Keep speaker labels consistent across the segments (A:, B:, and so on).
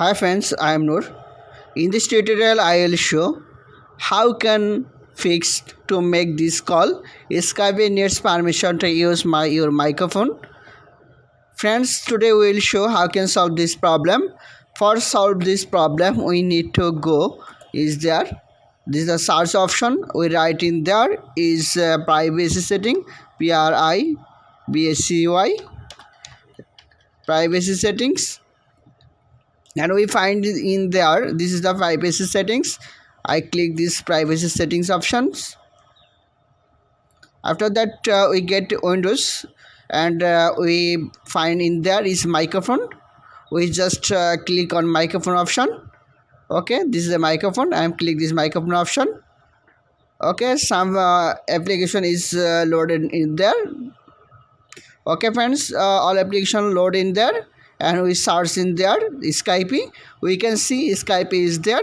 A: Hi friends, I am Nur. In this tutorial, I will show how can fix to make this call. Skype needs permission to use your microphone. Friends, today we will show how can solve this problem. For solve this problem, we need to go is there. This is the search option. We write in there is privacy setting, PRIVACY, privacy settings. And we find in there this is the privacy settings. I click this privacy settings options. After that we get Windows and we find in there is microphone. We just click on microphone option. Okay, this is the microphone. I am click this microphone option. Okay, some application is loaded in there. Okay friends, all application load in there and we search in there Skype. We can see Skype is there.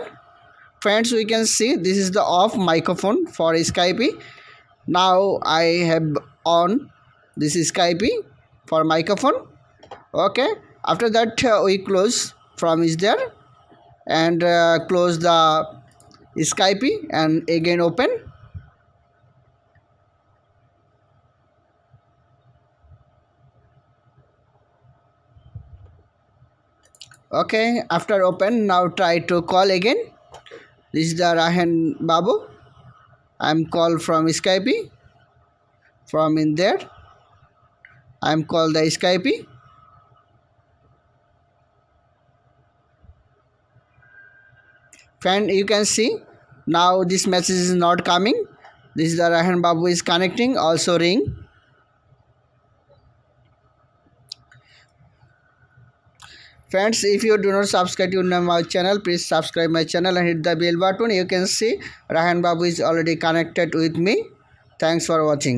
A: Friends, we can see this is the off microphone for Skype. Now I have on this Skype for microphone. Okay, after that we close from is there and close the Skype and again open. Okay, after open, now try to call again. This is the Rahan Babu. I'm called from Skype. From in there, I'm called the Skype. Friend, you can see now this message is not coming. This is the Rahan Babu is connecting. Also ring. Friends, if you do not subscribe to my channel, please subscribe my channel and hit the bell button. You can see Rahan Babu is already connected with me. Thanks for watching.